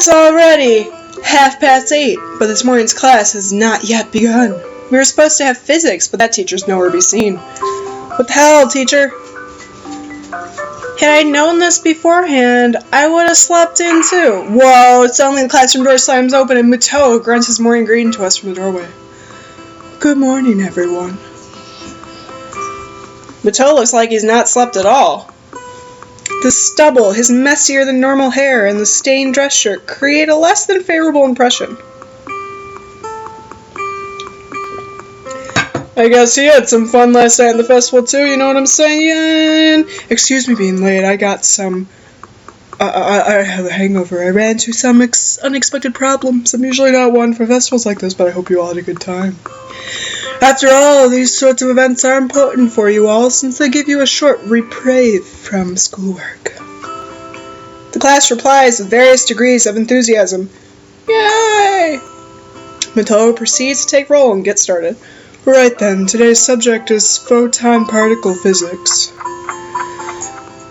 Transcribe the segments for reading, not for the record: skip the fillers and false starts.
It's already 8:30, but this morning's class has not yet begun. We were supposed to have physics, but that teacher's nowhere to be seen. What the hell, teacher? Had I known this beforehand, I would have slept in too. Whoa, suddenly the classroom door slams open and Muto grunts his morning greeting to us from the doorway. Good morning, everyone. Muto looks like he's not slept at all. The stubble, his messier than normal hair, and the stained dress shirt create a less than favorable impression. I guess he had some fun last night at the festival too, you know what I'm saying? Excuse me being late, I got some... I have a hangover. I ran into some unexpected problems. I'm usually not one for festivals like this, but I hope you all had a good time. After all, these sorts of events are important for you all, since they give you a short reprieve from schoolwork. The class replies with various degrees of enthusiasm. Yay! Muto proceeds to take roll and get started. Right then, today's subject is photon particle physics.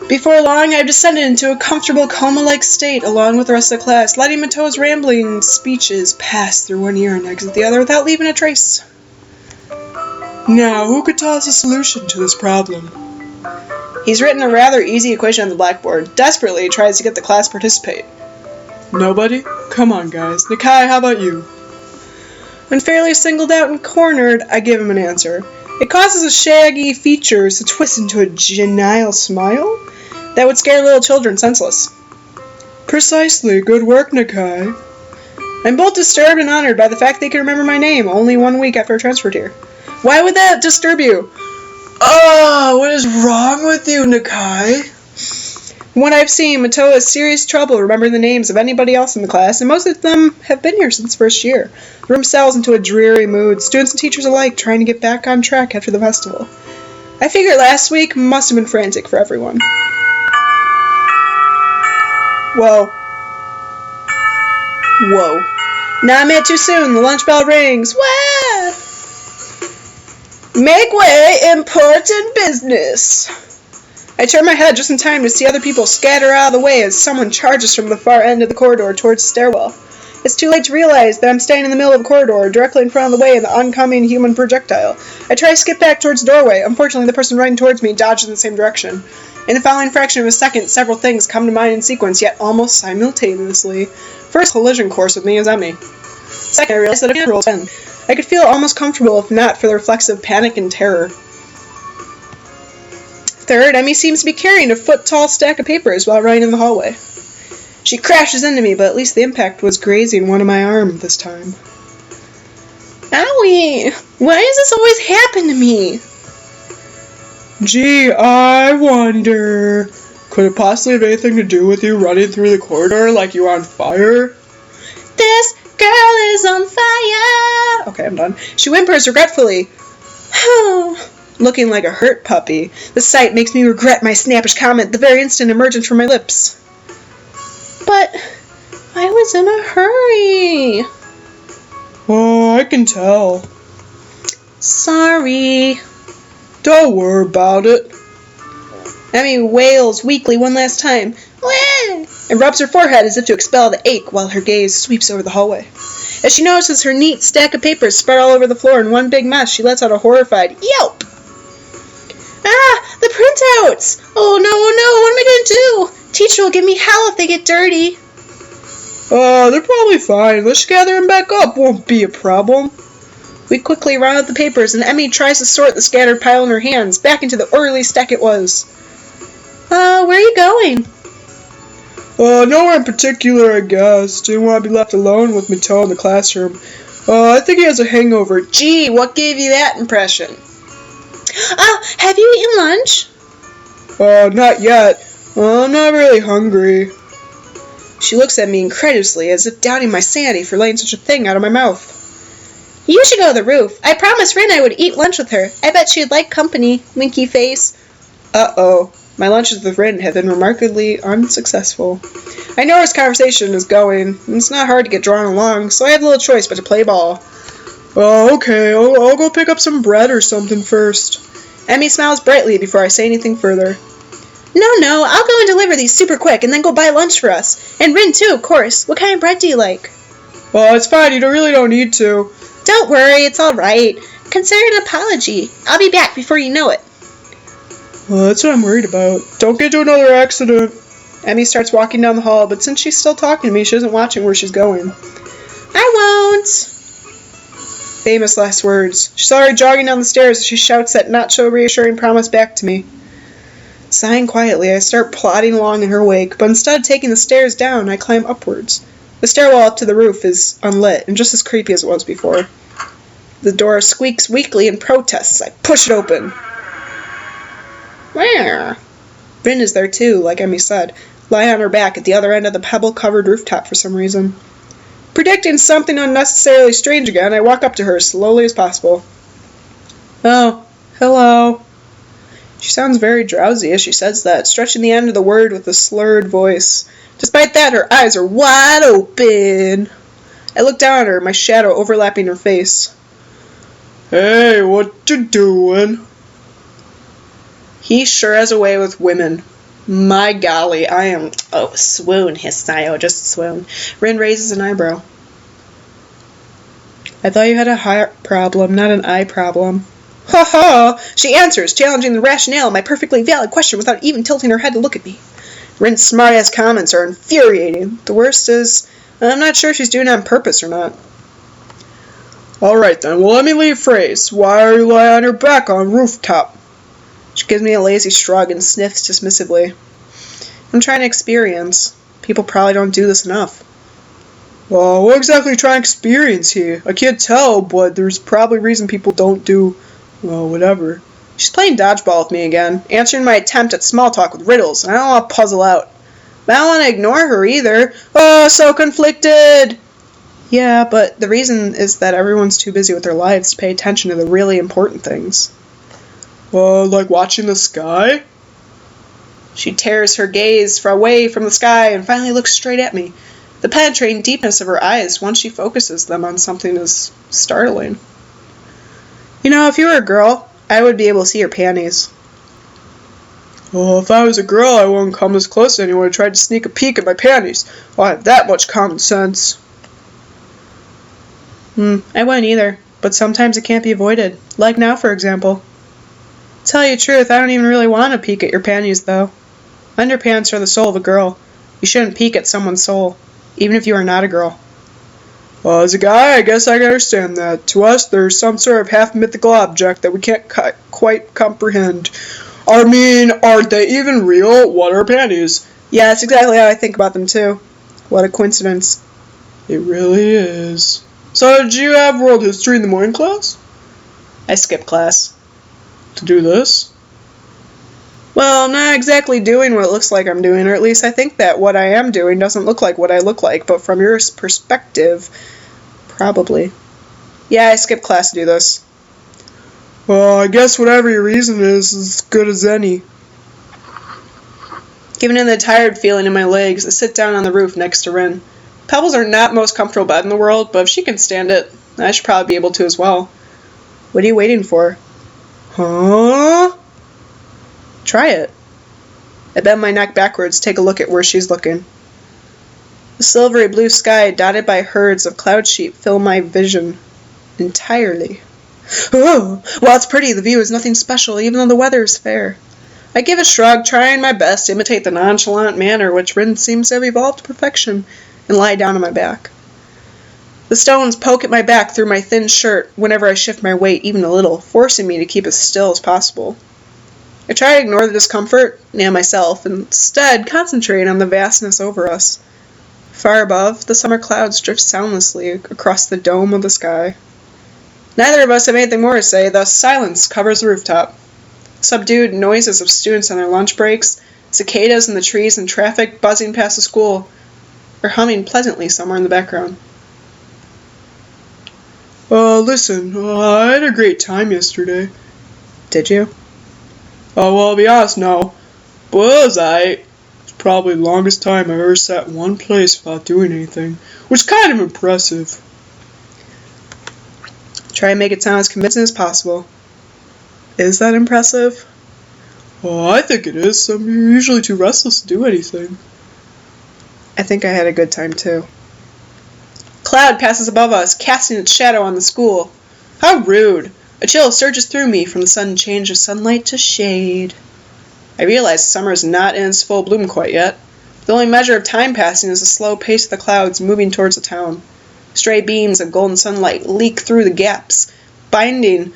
Before long, I've descended into a comfortable coma-like state along with the rest of the class, letting Muto's rambling speeches pass through one ear and exit the other without leaving a trace. Now, who could tell us a solution to this problem? He's written a rather easy equation on the blackboard. Desperately, he tries to get the class to participate. Nobody? Come on, guys. Nakai, how about you? When fairly singled out and cornered, I give him an answer. It causes his shaggy features to twist into a genial smile that would scare little children senseless. Precisely. Good work, Nakai. I'm both disturbed and honored by the fact they can remember my name only 1 week after I transferred here. Why would that disturb you? Oh, what is wrong with you, Nakai? From what I've seen, Muto has serious trouble remembering the names of anybody else in the class, and most of them have been here since first year. The room settles into a dreary mood, students and teachers alike trying to get back on track after the festival. I figure last week must have been frantic for everyone. Whoa. Now I'm too soon. The lunch bell rings. Wah! Make way, important business. I turn my head just in time to see other people scatter out of the way as someone charges from the far end of the corridor towards the stairwell. It's too late to realize that I'm standing in the middle of the corridor, directly in front of the way of the oncoming human projectile. I try to skip back towards the doorway. Unfortunately, the person running towards me dodges in the same direction. In the following fraction of a second, several things come to mind in sequence, yet almost simultaneously. First, collision course with me is Emmy. Second, I realized that I rolled 10. I could feel almost comfortable if not for the reflexive panic and terror. Third, Emmy seems to be carrying a foot-tall stack of papers while running in the hallway. She crashes into me, but at least the impact was grazing one of my arm this time. Owie! Why does this always happen to me? Gee, I wonder... Could it possibly have anything to do with you running through the corridor like you were on fire? This girl is on fire! Okay, I'm done. She whimpers regretfully. Looking like a hurt puppy. The sight makes me regret my snappish comment the very instant emergent from my lips. But I was in a hurry. Oh, I can tell. Sorry. Don't worry about it. Emmy wails weakly one last time. Wah! And rubs her forehead as if to expel the ache while her gaze sweeps over the hallway. As she notices her neat stack of papers spread all over the floor in one big mess, she lets out a horrified yelp. Ah, the printouts! Oh no, what am I going to do? Teacher will give me hell if they get dirty. They're probably fine. Let's gather them back up. Won't be a problem. We quickly round up the papers, and Emmy tries to sort the scattered pile in her hands back into the orderly stack it was. Where are you going? Nowhere in particular, I guess. Didn't want to be left alone with Muto in the classroom. I think he has a hangover. Gee, what gave you that impression? Have you eaten lunch? Not yet. I'm not really hungry. She looks at me incredulously, as if doubting my sanity for letting such a thing out of my mouth. You should go to the roof. I promised Rin I would eat lunch with her. I bet she'd like company. Winky face. Uh-oh. My lunches with Rin have been remarkably unsuccessful. I know where this conversation is going, and it's not hard to get drawn along, so I have little choice but to play ball. Okay, I'll go pick up some bread or something first. Emmy smiles brightly before I say anything further. No, I'll go and deliver these super quick and then go buy lunch for us. And Rin too, of course. What kind of bread do you like? Well, it's fine, you really don't need to. Don't worry, it's alright. Consider an apology. I'll be back before you know it. Well, that's what I'm worried about. Don't get into another accident. Emmy starts walking down the hall, but since she's still talking to me, she isn't watching where she's going. I won't. Famous last words. She's already jogging down the stairs as she shouts that not-so-reassuring promise back to me. Sighing quietly, I start plodding along in her wake, but instead of taking the stairs down, I climb upwards. The stairwell up to the roof is unlit and just as creepy as it was before. The door squeaks weakly in protest as I push it open. Where? Rin is there too, like Emmy said, lying on her back at the other end of the pebble-covered rooftop for some reason. Predicting something unnecessarily strange again, I walk up to her as slowly as possible. Oh, hello. She sounds very drowsy as she says that, stretching the end of the word with a slurred voice. Despite that, her eyes are wide open. I look down at her, my shadow overlapping her face. Hey, what you doing? He sure has a way with women. My golly, I am... Oh, swoon, Hisao, just swoon. Rin raises an eyebrow. I thought you had a heart problem, not an eye problem. Ha ha! She answers, challenging the rationale of my perfectly valid question without even tilting her head to look at me. Rin's smart-ass comments are infuriating. The worst is, I'm not sure if she's doing it on purpose or not. Alright then, well let me rephrase. Why are you lying on your back on rooftop? She gives me a lazy shrug and sniffs dismissively. I'm trying to experience. People probably don't do this enough. Well, what exactly are you trying to experience here? I can't tell, but there's probably a reason people don't do, well, whatever. She's playing dodgeball with me again, answering my attempt at small talk with riddles, and I don't want to puzzle out. But I don't want to ignore her either. Oh, so conflicted! Yeah, but the reason is that everyone's too busy with their lives to pay attention to the really important things. Well, like watching the sky? She tears her gaze away from the sky and finally looks straight at me. The penetrating deepness of her eyes once she focuses them on something is startling. You know, if you were a girl, I would be able to see your panties. Well, if I was a girl, I wouldn't come as close to anyone who tried to sneak a peek at my panties. I have that much common sense. I wouldn't either, but sometimes it can't be avoided. Like now, for example. Tell you the truth, I don't even really want to peek at your panties, though. Underpants are the soul of a girl. You shouldn't peek at someone's soul, even if you are not a girl. Well, as a guy, I guess I can understand that. To us, there's some sort of half-mythical object that we can't quite comprehend. I mean, are they even real? What are panties? Yeah, that's exactly how I think about them, too. What a coincidence. It really is. So, did you have world history in the morning class? I skipped class. To do this? Well, I'm not exactly doing what it looks like I'm doing, or at least I think that what I am doing doesn't look like what I look like, but from your perspective, probably. Yeah, I skipped class to do this. Well, I guess whatever your reason is as good as any. Giving in the tired feeling in my legs, I sit down on the roof next to Rin. Pebbles are not the most comfortable bed in the world, but if she can stand it, I should probably be able to as well. What are you waiting for? Huh? Try it. I bend my neck backwards to take a look at where she's looking. The silvery blue sky dotted by herds of cloud sheep fill my vision entirely. Oh, while it's pretty, the view is nothing special, even though the weather is fair. I give a shrug, trying my best to imitate the nonchalant manner which Rin seems to have evolved to perfection, and lie down on my back. The stones poke at my back through my thin shirt whenever I shift my weight even a little, forcing me to keep as still as possible. I try to ignore the discomfort and myself, and instead concentrate on the vastness over us. Far above, the summer clouds drift soundlessly across the dome of the sky. Neither of us have anything more to say, thus silence covers the rooftop. Subdued noises of students on their lunch breaks, cicadas in the trees, and traffic buzzing past the school are humming pleasantly somewhere in the background. Listen, I had a great time yesterday. Did you? Well, I'll be honest now, but it was aight. It's probably the longest time I've ever sat in one place without doing anything, which is kind of impressive. Try and make it sound as convincing as possible. Is that impressive? Oh, I think it is. I'm usually too restless to do anything. I think I had a good time too. Cloud passes above us, casting its shadow on the school. How rude! A chill surges through me from the sudden change of sunlight to shade. I realize summer is not in its full bloom quite yet. The only measure of time passing is the slow pace of the clouds moving towards the town. Stray beams of golden sunlight leak through the gaps, blinding,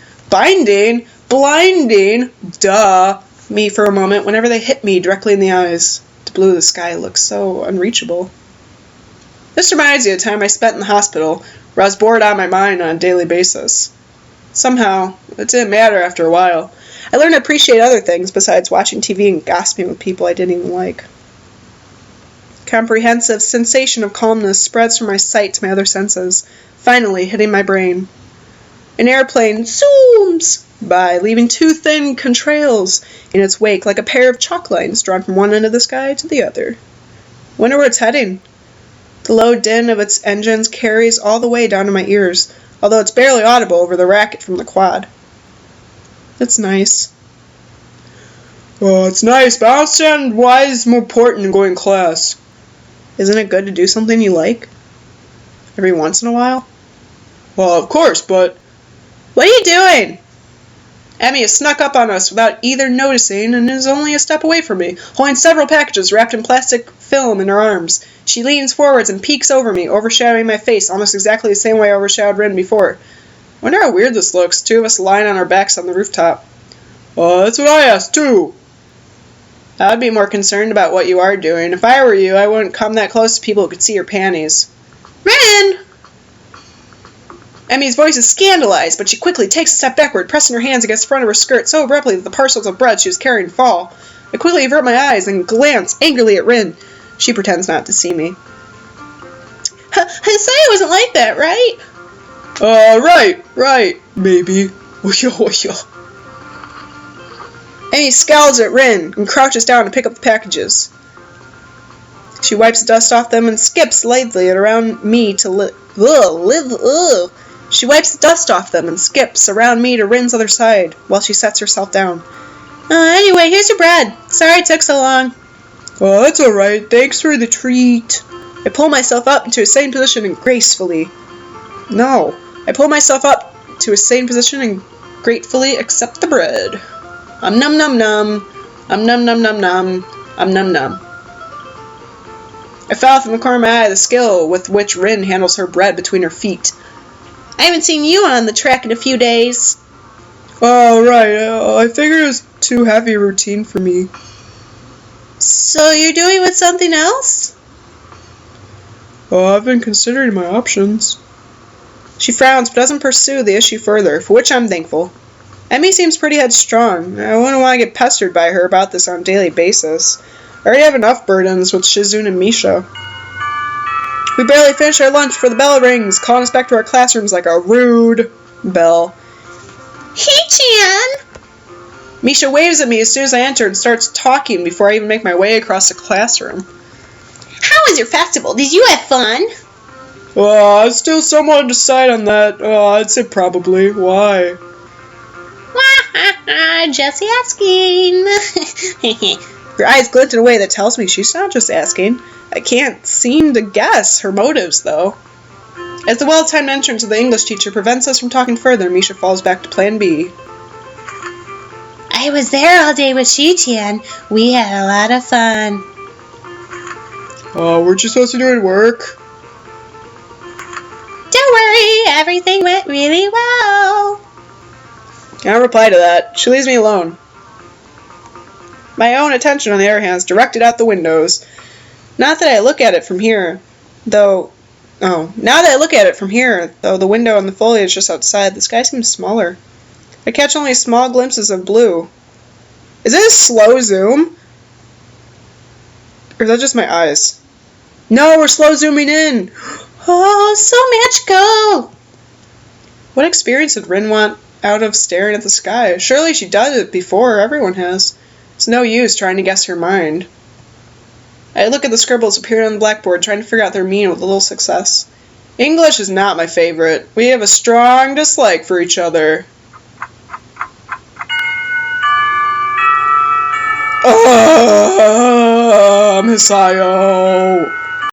me for a moment whenever they hit me directly in the eyes. The blue of the sky looks so unreachable. This reminds me of the time I spent in the hospital, where I was bored out of my mind on a daily basis. Somehow, it didn't matter after a while. I learned to appreciate other things besides watching TV and gossiping with people I didn't even like. Comprehensive sensation of calmness spreads from my sight to my other senses, finally hitting my brain. An airplane zooms by, leaving two thin contrails in its wake like a pair of chalk lines drawn from one end of the sky to the other. Wonder where it's heading. The low din of its engines carries all the way down to my ears, although it's barely audible over the racket from the quad. It's nice. Oh, it's nice, but I don't understand why it's more important than going to class. Isn't it good to do something you like? Every once in a while? Well, of course, but... What are you doing? Emmy has snuck up on us without either noticing and is only a step away from me, holding several packages wrapped in plastic film in her arms. She leans forwards and peeks over me, overshadowing my face almost exactly the same way I overshadowed Rin before. I wonder how weird this looks, two of us lying on our backs on the rooftop. That's what I asked, too. I would be more concerned about what you are doing. If I were you, I wouldn't come that close to people who could see your panties. Rin! Emmy's voice is scandalized, but she quickly takes a step backward, pressing her hands against the front of her skirt so abruptly that the parcels of bread she was carrying fall. I quickly avert my eyes and glance angrily at Rin. She pretends not to see me. Hisao wasn't like that, right? Right, maybe. Emmy scowls at Rin and crouches down to pick up the packages. She wipes the dust off them and skips lightly around me to She wipes the dust off them and skips around me to Rin's other side while she sets herself down. Anyway, here's your bread. Sorry it took so long. Oh, that's alright. Thanks for the treat. I pull myself up into a sitting position and gratefully accept the bread. Num num num. Num num num num. Num num. I fell from the corner of my eye the skill with which Rin handles her bread between her feet. I haven't seen you on the track in a few days. Oh, right. I figured it was too heavy a routine for me. So you're doing with something else? I've been considering my options. She frowns but doesn't pursue the issue further, for which I'm thankful. Emmy seems pretty headstrong. I wouldn't want to get pestered by her about this on a daily basis. I already have enough burdens with Shizune and Misha. We barely finish our lunch before the bell rings, calling us back to our classrooms like a rude bell. Hee-chan! Misha waves at me as soon as I enter and starts talking before I even make my way across the classroom. How was your festival? Did you have fun? I still somewhat undecided on that. I'd say probably. Why? Just asking. Her eyes glint in a way that tells me she's not just asking. I can't seem to guess her motives, though. As the well-timed entrance of the English teacher prevents us from talking further, Misha falls back to plan B. I was there all day with Shi-chan. We had a lot of fun. Weren't you supposed to do work? Don't worry, everything went really well. I don't reply to that. She leaves me alone. My own attention, on the other hand, is directed out the windows. Not that I look at it from here, though. Now that I look at it from here, though the window and the foliage just outside, the sky seems smaller. I catch only small glimpses of blue. Is it a slow zoom? Or is that just my eyes? No, we're slow zooming in! Oh, so magical! What experience did Rin want out of staring at the sky? Surely she did it before, everyone has. It's no use trying to guess her mind. I look at the scribbles appearing on the blackboard, trying to figure out their meaning with a little success. English is not my favorite. We have a strong dislike for each other. I'm Hisao.